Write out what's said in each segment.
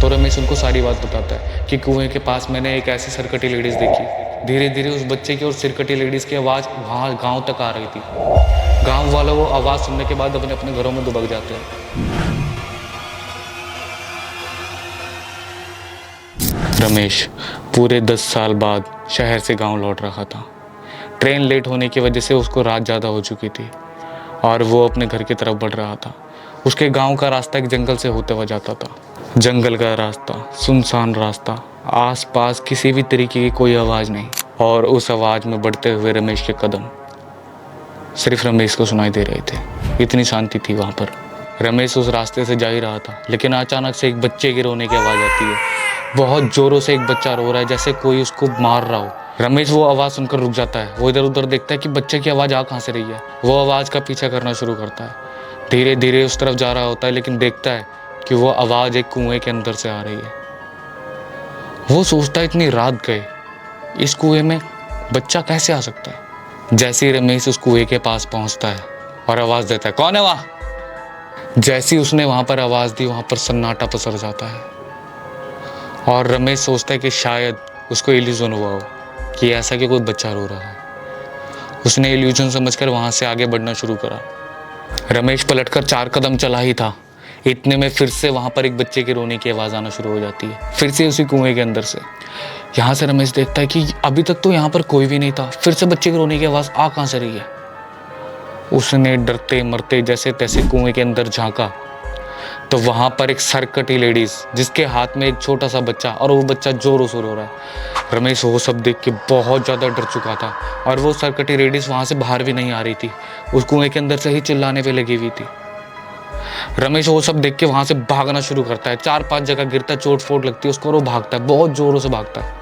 तो रमेश उनको सारी बात बताता है कि कुएं के पास मैंने एक ऐसी सरकटी लेडीज देखी। धीरे धीरे उस बच्चे की और सिरकटी लेडीज की आवाज़ वहाँ गांव तक आ रही थी। गांव वाले वो आवाज़ सुनने के बाद अपने अपने घरों में दुबक जाते हैं। रमेश पूरे 10 साल बाद शहर से गांव लौट रहा था। ट्रेन लेट होने की वजह से उसको रात ज़्यादा हो चुकी थी और वो अपने घर की तरफ बढ़ रहा था। उसके गांव का रास्ता एक जंगल से होते हुआ जाता था। जंगल का रास्ता, सुनसान रास्ता, आसपास किसी भी तरीके की कोई आवाज़ नहीं, और उस आवाज़ में बढ़ते हुए रमेश के कदम सिर्फ रमेश को सुनाई दे रहे थे। इतनी शांति थी वहाँ पर। रमेश उस रास्ते से जा ही रहा था, लेकिन अचानक से एक बच्चे के रोने की आवाज़ आती है। बहुत ज़ोरों से एक बच्चा रो रहा है, जैसे कोई उसको मार रहा हो। रमेश वो आवाज़ सुनकर रुक जाता है। वो इधर उधर देखता है कि बच्चे की आवाज़ आ कहाँ से रही है। वो आवाज़ का पीछा करना शुरू करता है। धीरे धीरे उस तरफ जा रहा होता है, लेकिन देखता है कि वो आवाज़ एक कुएं के अंदर से आ रही है। वो सोचता है इतनी रात गए, इस कुएं में बच्चा कैसे आ सकता है। जैसे ही रमेश उस कुएं के पास पहुंचता है और आवाज़ देता है, कौन है वहाँ? जैसी उसने वहाँ पर आवाज़ दी, वहाँ पर सन्नाटा पसर जाता है और रमेश सोचता है कि शायद उसको इल्यूजन हुआ हो कि ऐसा कि कोई बच्चा रो रहा है। उसने इल्यूजन समझकर वहाँ से आगे बढ़ना शुरू करा। रमेश पलटकर 4 कदम चला ही था, इतने में फिर से वहाँ पर एक बच्चे के रोने की आवाज़ आना शुरू हो जाती है, फिर से उसी कुएं के अंदर से। यहाँ से रमेश देखता है कि अभी तक तो यहाँ पर कोई भी नहीं था, फिर से बच्चे के रोने की आवाज़ आ कहाँ से रही है। उसने डरते मरते जैसे तैसे कुएं के अंदर झांका तो वहाँ पर एक सरकटी लेडीज, जिसके हाथ में एक छोटा सा बच्चा, और वो बच्चा जोरों से रो रहा है। रमेश वो सब देख के बहुत ज़्यादा डर चुका था और वो सरकटी लेडीज वहाँ से बाहर भी नहीं आ रही थी, उस कुएं के अंदर से ही चिल्लाने पे लगी हुई थी। रमेश वो सब देख के वहाँ से भागना शुरू करता है। 4-5 जगह गिरता है, चोट फोट लगती है उसको और वो भागता है, बहुत ज़ोरों से भागता है।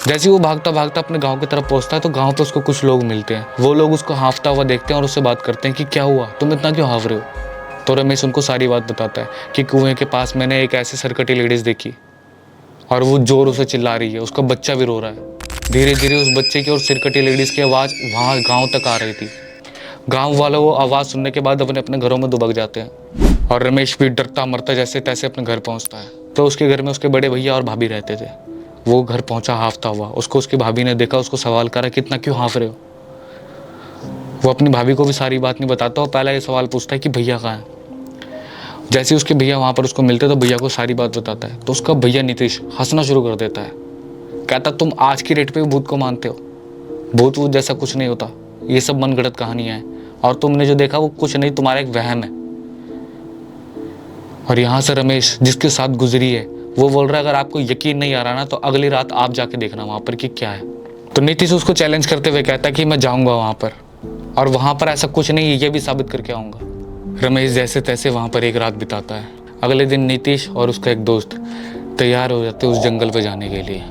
जैसे ही वो भागता भागता अपने गाँव की तरफ पहुँचता है तो गाँव पर उसको कुछ लोग मिलते हैं। वो लोग उसको हाँफता हुआ देखते हैं और उससे बात करते हैं कि क्या हुआ, तुम इतना क्यों हाँफ रहे हो। तो रमेश उनको सारी बात बताता है कि कुएं के पास मैंने एक ऐसी सरकटी लेडीज देखी और वो जोरों से चिल्ला रही है, उसका बच्चा भी रो रहा है। धीरे धीरे उस बच्चे की और सिरकटी लेडीज की आवाज़ वहाँ गांव तक आ रही थी। गांव वाले वो आवाज़ सुनने के बाद अपने अपने घरों में दुबक जाते हैं और रमेश भी डरता मरता जैसे तैसे अपने घर पहुँचता है। तो उसके घर में उसके बड़े भैया और भाभी रहते थे। वो घर पहुँचा हाँफता हुआ, उसको उसकी भाभी ने देखा, उसको सवाल करा कि इतना क्यों हाँफ रहे हो। वो अपनी भाभी को भी सारी बात नहीं बताता और पहला ये सवाल पूछता है कि भैया कहाँ है। जैसे उसके भैया वहाँ पर उसको मिलते तो भैया को सारी बात बताता है। तो उसका भैया नीतीश हंसना शुरू कर देता है, कहता तुम आज की डेट पे भूत को मानते हो, भूत वूत जैसा कुछ नहीं होता, ये सब मनगढ़ंत कहानियाँ हैं और तुमने जो देखा वो कुछ नहीं, तुम्हारा एक वहम है। और यहाँ से रमेश जिसके साथ गुजरी है वो बोल रहा है अगर आपको यकीन नहीं आ रहा ना तो अगली रात आप जाके देखना वहाँ पर कि क्या है। तो नीतीश उसको चैलेंज करते हुए कहता है कि मैं जाऊँगा वहाँ पर और वहाँ पर ऐसा कुछ नहीं है, ये भी साबित करके आऊँगा। रमेश जैसे तैसे वहाँ पर एक रात बिताता है। अगले दिन नीतीश और उसका एक दोस्त तैयार हो जाते हैं उस जंगल पे जाने के लिए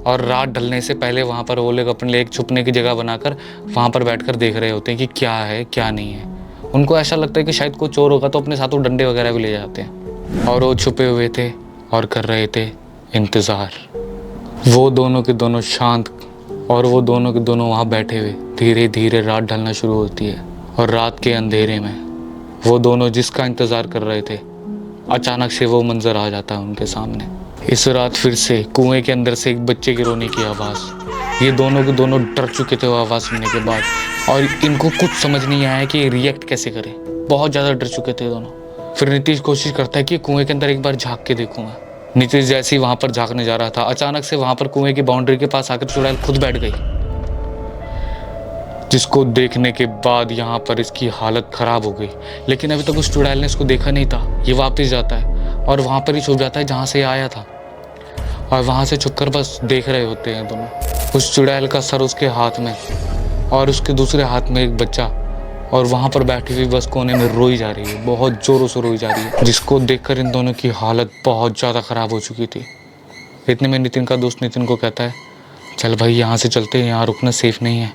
और रात ढलने से पहले वहाँ पर वो लोग अपने लिए एक छुपने की जगह बनाकर वहाँ पर बैठकर देख रहे होते हैं कि क्या है क्या नहीं है। उनको ऐसा लगता है कि शायद कोई चोर होगा तो अपने साथ वो डंडे वगैरह भी ले जाते हैं और वो छुपे हुए थे और कर रहे थे इंतज़ार। वो दोनों के दोनों शांत और वो दोनों के दोनों वहाँ बैठे हुए। धीरे धीरे रात ढलना शुरू होती है और रात के अंधेरे में वो दोनों जिसका इंतज़ार कर रहे थे अचानक से वो मंजर आ जाता है उनके सामने। इस रात फिर से कुएं के अंदर से एक बच्चे के रोने की आवाज़। ये दोनों के दोनों डर चुके थे वो आवाज़ सुनने के बाद और इनको कुछ समझ नहीं आया कि रिएक्ट कैसे करें, बहुत ज़्यादा डर चुके थे दोनों। फिर नीतीश कोशिश करता है कि कुएं के अंदर एक बार झाँक के देखूँगा। नीतीश जैसे ही वहाँ पर झाँकने जा रहा था अचानक से वहाँ पर कुएं की बाउंड्री के पास आकर चुड़ैल खुद बैठ गई, जिसको देखने के बाद यहाँ पर इसकी हालत ख़राब हो गई। लेकिन अभी तक उस चुड़ैल ने इसको देखा नहीं था। ये वापस जाता है और वहाँ पर ही छुप जाता है जहाँ से आया था और वहाँ से छुपकर बस देख रहे होते हैं दोनों। उस चुड़ैल का सर उसके हाथ में और उसके दूसरे हाथ में एक बच्चा और वहाँ पर बैठी हुई बस कोने में रोई जा रही है, बहुत ज़ोरों से रोई जा रही है, जिसको देखकर इन दोनों की हालत बहुत ज़्यादा ख़राब हो चुकी थी। इतने में नितिन का दोस्त नितिन को कहता है चल भाई यहाँ से चलते हैं, यहाँ रुकना सेफ़ नहीं है।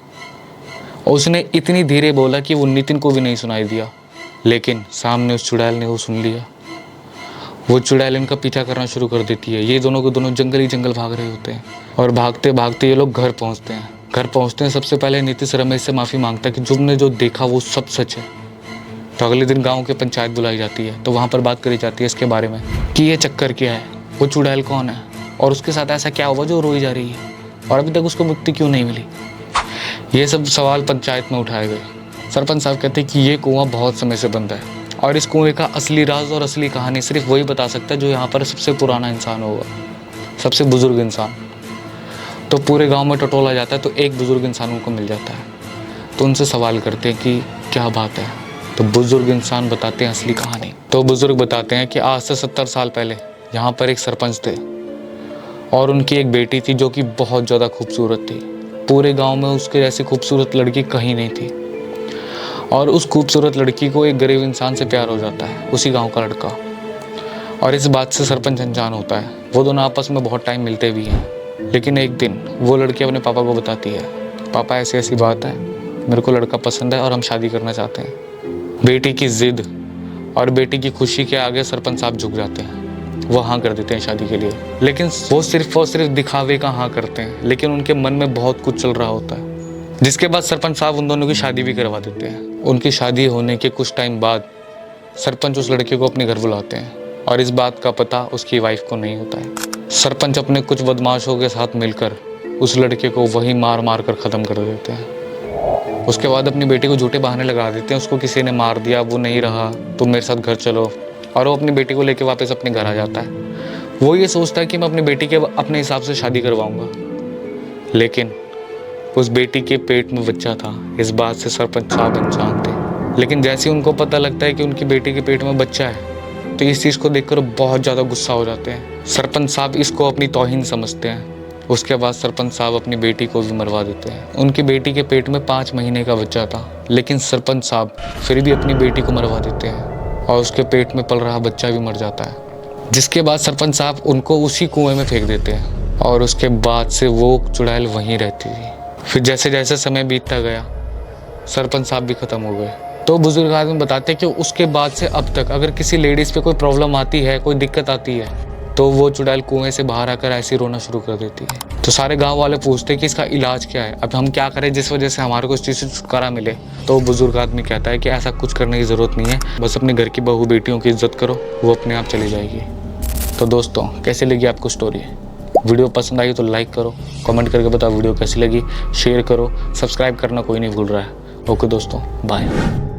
उसने इतनी धीरे बोला कि वो नितिन को भी नहीं सुनाई दिया, लेकिन सामने उस चुड़ैल ने वो सुन लिया। वो चुड़ैल इनका पीछा करना शुरू कर देती है। ये दोनों के दोनों जंगल ही जंगल भाग रहे होते हैं और भागते भागते ये लोग घर पहुंचते हैं। घर पहुंचते हैं सबसे पहले नीतीश रमेश से माफ़ी मांगता है कि तुमने जो देखा वो सब सच है। तो अगले दिन गाँव की पंचायत बुलाई जाती है तो वहाँ पर बात करी जाती है इसके बारे में कि ये चक्कर क्या है। वो चुड़ैल कौन है और उसके साथ ऐसा क्या हुआ जो रोई जा रही है और अभी तक उसको मुक्ति क्यों नहीं मिली। ये सब सवाल पंचायत में उठाए गए। सरपंच साहब कहते हैं कि ये कुआं बहुत समय से बंद है और इस कुएं का असली राज और असली कहानी सिर्फ वही बता सकता है जो यहाँ पर सबसे पुराना इंसान होगा, सबसे बुजुर्ग इंसान। तो पूरे गांव में टटोला जाता है तो एक बुजुर्ग इंसान उनको मिल जाता है। तो उनसे सवाल करते हैं कि क्या बात है। तो बुजुर्ग इंसान बताते हैं असली कहानी। तो बुजुर्ग बताते हैं कि आज से 70 साल पहले यहाँ पर एक सरपंच थे और उनकी एक बेटी थी जो कि बहुत ज़्यादा खूबसूरत थी। पूरे गांव में उसके जैसी खूबसूरत लड़की कहीं नहीं थी और उस खूबसूरत लड़की को एक गरीब इंसान से प्यार हो जाता है, उसी गांव का लड़का। और इस बात से सरपंच अनजान होता है। वो दोनों आपस में बहुत टाइम मिलते भी हैं। लेकिन एक दिन वो लड़की अपने पापा को बताती है, पापा ऐसी ऐसी बात है, मेरे को लड़का पसंद है और हम शादी करना चाहते हैं। बेटी की जिद और बेटी की खुशी के आगे सरपंच साहब झुक जाते हैं। वो हाँ कर देते हैं शादी के लिए। लेकिन वो सिर्फ दिखावे का हाँ करते हैं, लेकिन उनके मन में बहुत कुछ चल रहा होता है। जिसके बाद सरपंच साहब उन दोनों की शादी भी करवा देते हैं। उनकी शादी होने के कुछ टाइम बाद सरपंच उस लड़के को अपने घर बुलाते हैं और इस बात का पता उसकी वाइफ को नहीं होता है। सरपंच अपने कुछ बदमाशों के साथ मिलकर उस लड़के को वही मार मार कर ख़त्म कर देते हैं। उसके बाद अपनी बेटी को झूठे बहाने लगा देते हैं, उसको किसी ने मार दिया, वो नहीं रहा, तुम मेरे साथ घर चलो। और वो अपनी बेटी को लेकर वापस अपने घर आ जाता है। वो ये सोचता है कि मैं अपनी बेटी के अपने हिसाब से शादी करवाऊँगा, लेकिन उस बेटी के पेट में बच्चा था। इस बात से सरपंच साहब अनजान थे। लेकिन जैसे ही उनको पता लगता है कि उनकी बेटी के पेट में बच्चा है तो इस चीज़ को देखकर बहुत ज़्यादा गुस्सा हो जाते हैं। सरपंच साहब इसको अपनी तौहीन समझते हैं। उसके बाद सरपंच साहब अपनी बेटी को भी मरवा देते हैं। उनकी बेटी के पेट में 5 महीने का बच्चा था, लेकिन सरपंच साहब फिर भी अपनी बेटी को मरवा देते हैं और उसके पेट में पल रहा बच्चा भी मर जाता है। जिसके बाद सरपंच साहब उनको उसी कुएं में फेंक देते हैं और उसके बाद से वो चुड़ैल वहीं रहती थी। फिर जैसे जैसे समय बीतता गया सरपंच साहब भी ख़त्म हो गए। तो बुजुर्ग आदमी बताते हैं कि उसके बाद से अब तक अगर किसी लेडीज़ पे कोई प्रॉब्लम आती है, कोई दिक्कत आती है, तो वो चुड़ैल कुएं से बाहर आकर ऐसे रोना शुरू कर देती है। तो सारे गांव वाले पूछते हैं कि इसका इलाज क्या है, अब हम क्या करें जिस वजह से हमारे को इस चीज़ से छुटकारा मिले। तो बुजुर्ग आदमी कहता है कि ऐसा कुछ करने की ज़रूरत नहीं है, बस अपने घर की बहू बेटियों की इज्जत करो, वो अपने आप चली जाएगी। तो दोस्तों, कैसी लगी आपको स्टोरी? वीडियो पसंद आई तो लाइक करो, कमेंट करके बताओ वीडियो कैसी लगी, शेयर करो, सब्सक्राइब करना कोई नहीं भूल रहा है। ओके दोस्तों, बाय।